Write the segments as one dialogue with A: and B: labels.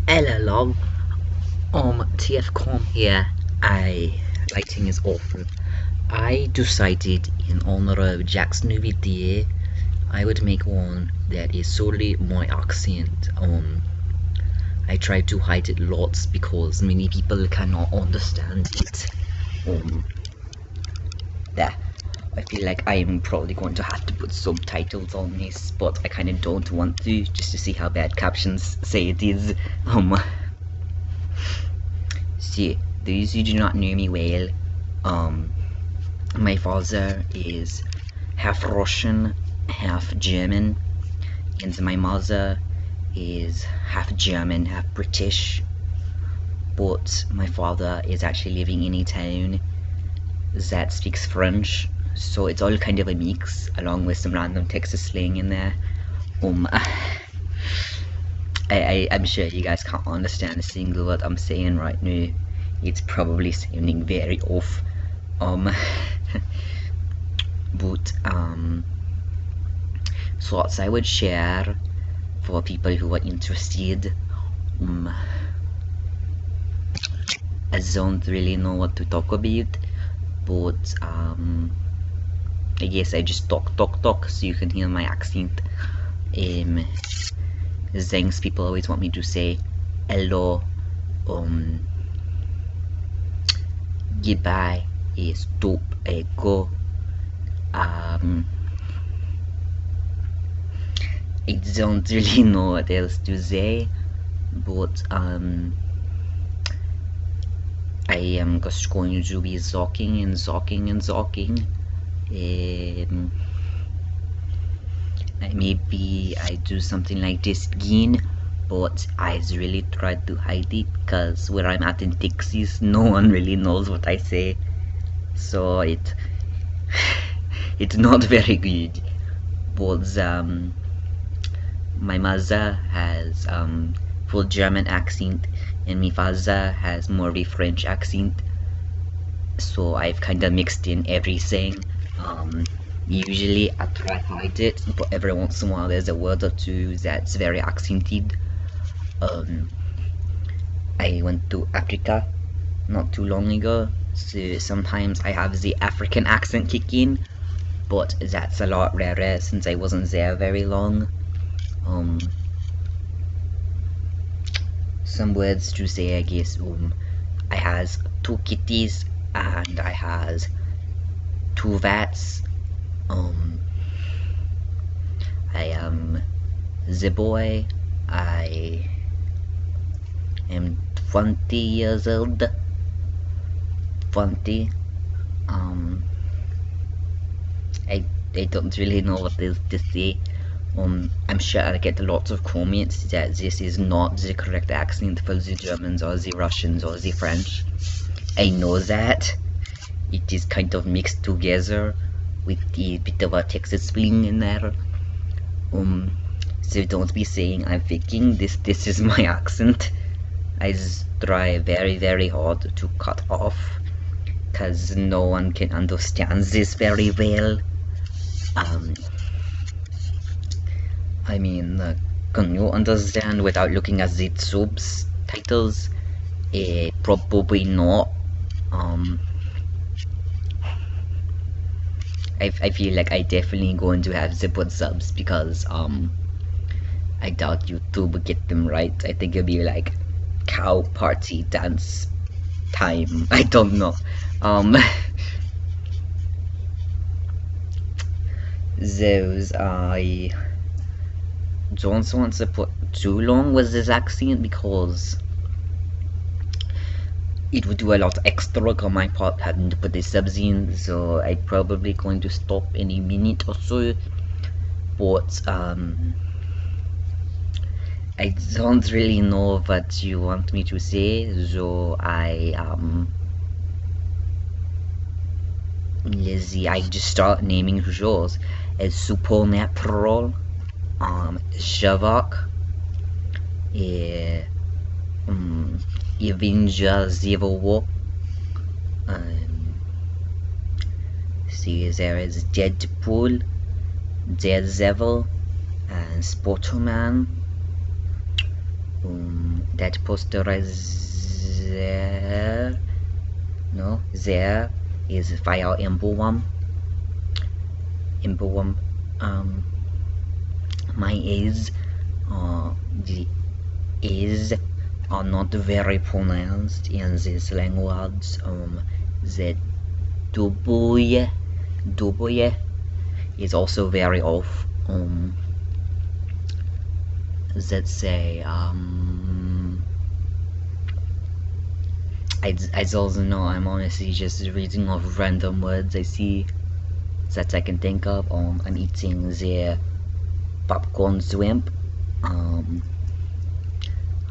A: Hello, TFCom here. Lighting is awful. I decided in honor of Jack's new video, I would make one that is solely my accent. I try to hide it lots because many people cannot understand it. Um, there. I feel like I am probably going to have to put subtitles on this, but I kind of don't want to, just to see how bad captions say it is. So, those who do not know me well, my father is half Russian, half German, and my mother is half German, half British. But my father is actually living in a town that speaks French, so it's all kind of a mix, along with some random Texas slang in there. I'm sure you guys can't understand a single word I'm saying right now. It's probably sounding very off. But thoughts I would share for people who are interested. I don't really know what to talk about, but I guess I just talk so you can hear my accent. Things people always want me to say. Hello, goodbye, stop, go. I don't really know what else to say, but I am just going to be talking and talking and talking. Maybe I do something like this again, but I really tried to hide it because where I'm at in Texas, no one really knows what I say, so it's not very good. But my mother has full German accent, and my father has more of a French accent, so I've kind of mixed in everything. Usually I try to hide it, but every once in a while there's a word or two that's very accented. I went to Africa not too long ago, so sometimes I have the African accent kick in, but that's a lot rarer since I wasn't there very long. Some words to say, I guess. I has 2 kitties and I has 2 vats. I am the boy. I am 20 years old. 20. I don't really know what else to say. I'm sure I'll get lots of comments that this is not the correct accent for the Germans or the Russians or the French. I know that. It is kind of mixed together with a bit of a Texas spling in there. So don't be saying I'm faking this. This is my accent. I just try very hard to cut off, cause no one can understand this very well. I mean, can you understand without looking at the subtitles? Probably not. I feel like I definitely going to have to put subs because I doubt YouTube will get them right. I think it'll be like cow party dance time. I don't know. Those I don't want to put too long with this accent because it would do a lot extra work on my part having to put the subs in, so I'm probably going to stop in a minute or so. But I don't really know what you want me to say, so lazy. I just start naming shows as Supernatural, Shavak, Avengers Civil War. See, there is Deadpool, Daredevil, and Spider-Man. that poster is there. No, there is file emblem. Um, my the is are not very pronounced in this language. The W is also very off. Let's say I don't know. I'm honestly just reading off random words I see that I can think of. I'm eating the popcorn shrimp. I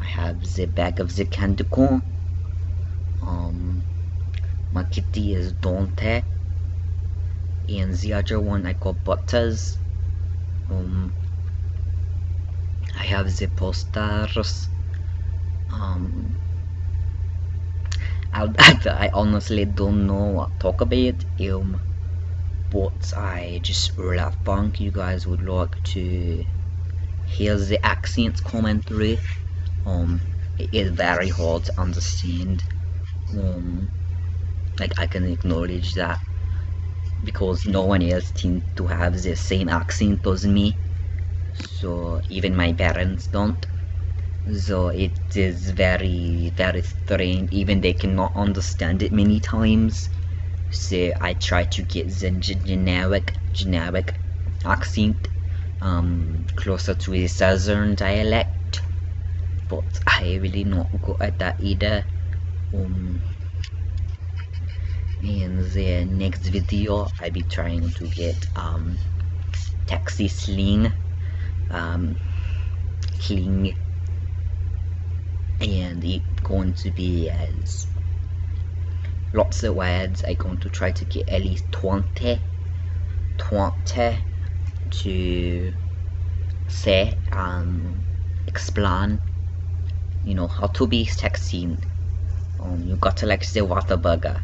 A: have the bag of the candy corn. My kitty is Dante, and the other one I call Butters. I have the posters. I honestly don't know what to talk about. But I just love punk. You guys would like to hear the accents coming through. It is very hard to understand. Like, I can acknowledge that because no one else seems to have the same accent as me. So even my parents don't. So it is very, very strange. Even they cannot understand it many times. So I try to get the generic accent closer to the southern dialect, but I really not good at that either. In the next video I'll be trying to get taxi sling, and it's going to be as lots of words. I'm going to try to get at least 20 to say explain, you know, how to be taxing. You got to like the water burger.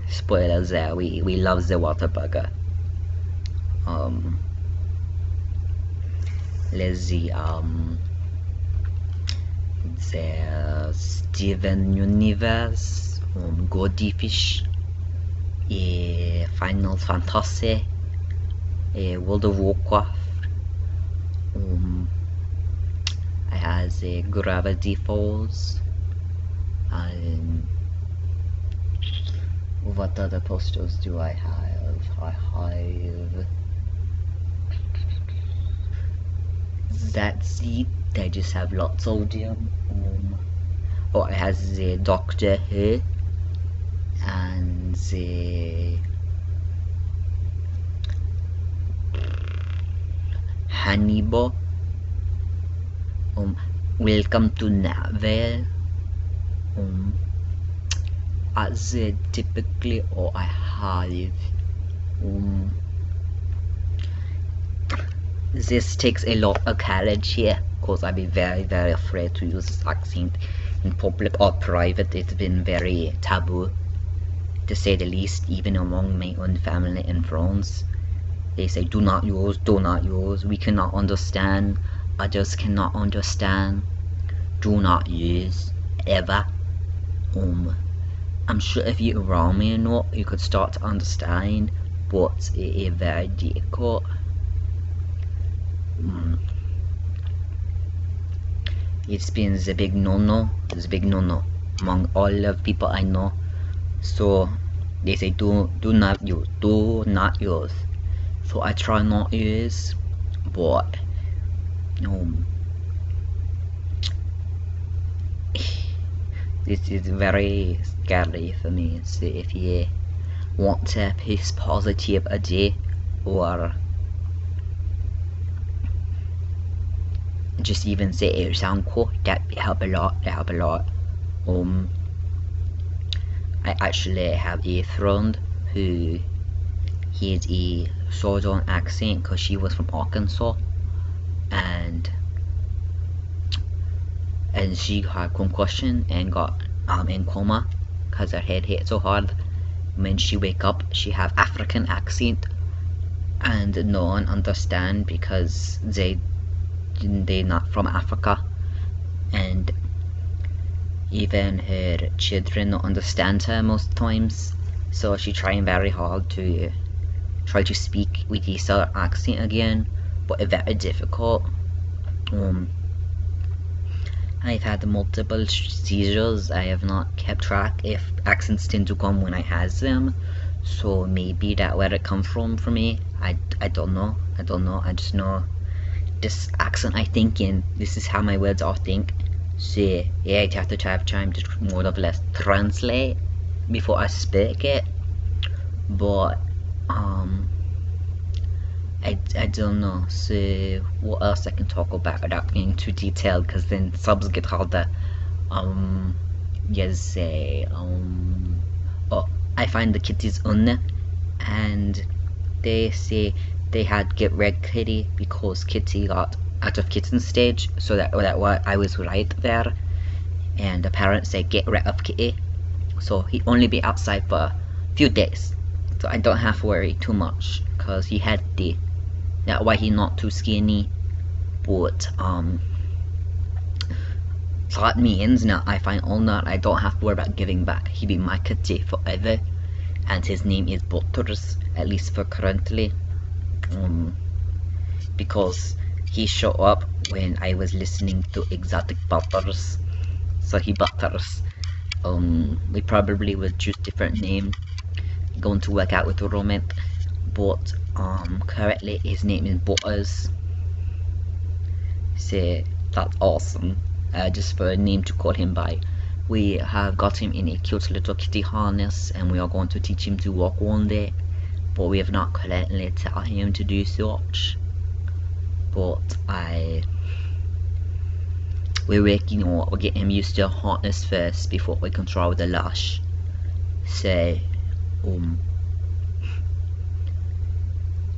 A: Spoilers there, we love the water burger. Let's see, the Steven Universe, Goldfish, Final Fantasy, World of Warcraft. I have Gravity Falls, and what other posters do I have? I have that's it. I just have lots of them. Oh, it has the Doctor Who and the Hannibal. Welcome to Navale. As typically, or I have this takes a lot of courage here, because I'd be very, very afraid to use this accent in public or private. It's been very taboo, to say the least, even among my own family and friends. They say do not use, we cannot understand, others cannot understand, do not use, ever. I'm sure if you're around me enough, you could start to understand, but it is very difficult. It's been the big no-no, among all of people I know. So they say do not use. So I try not to use, but this is very scary for me. So if you want to piss positive a day, or just even say it sound cool, that help a lot. I actually have a friend who has a southern accent because she was from Arkansas, and she had concussion and got in coma because her head hit so hard. When she wake up, she have African accent, and no one understand because they not from Africa. and even her children don't understand her most times. So she's trying very hard to try to speak with the southern accent again, but it's very difficult. Um, I've had multiple seizures. I have not kept track if accents tend to come when I has them. So maybe that where it comes from for me. I don't know. I don't know. I just know this accent I think in. This is how my words are think. So yeah, I have to try to just more or less translate before I speak it. But I don't know. So what else I can talk about without being too detailed, because then subs get harder. Yes, say oh, I find the kitties on, and they say they had get red kitty because kitty got out of kitten stage, so that I was right there. And the parents say get rid of kitty, so he only be outside for a few days, so I don't have to worry too much because he had the that why he not too skinny. But so that means now I find all that I don't have to worry about giving back. He be my kitty forever, and his name is Butters, at least for currently. Because he showed up when I was listening to Exotic Butters, so he Butters. We probably will choose different name, going to work out with the romance, but currently his name is Butters. So that's awesome. Just for a name to call him by. We have got him in a cute little kitty harness, and we are going to teach him to walk one day, but we have not currently tell him to do such. But we're working on getting him used to harness first before we control the lash. So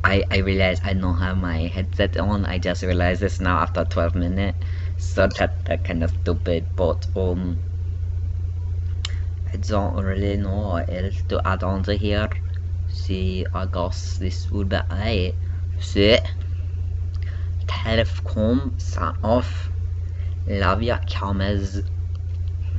A: I realize I don't have my headset on. I just realized this now after 12 minutes, so that kind of stupid. But I don't really know what else to add on to here. See, I guess this would be it. So تعرفكم sign off. Love ya, cameras.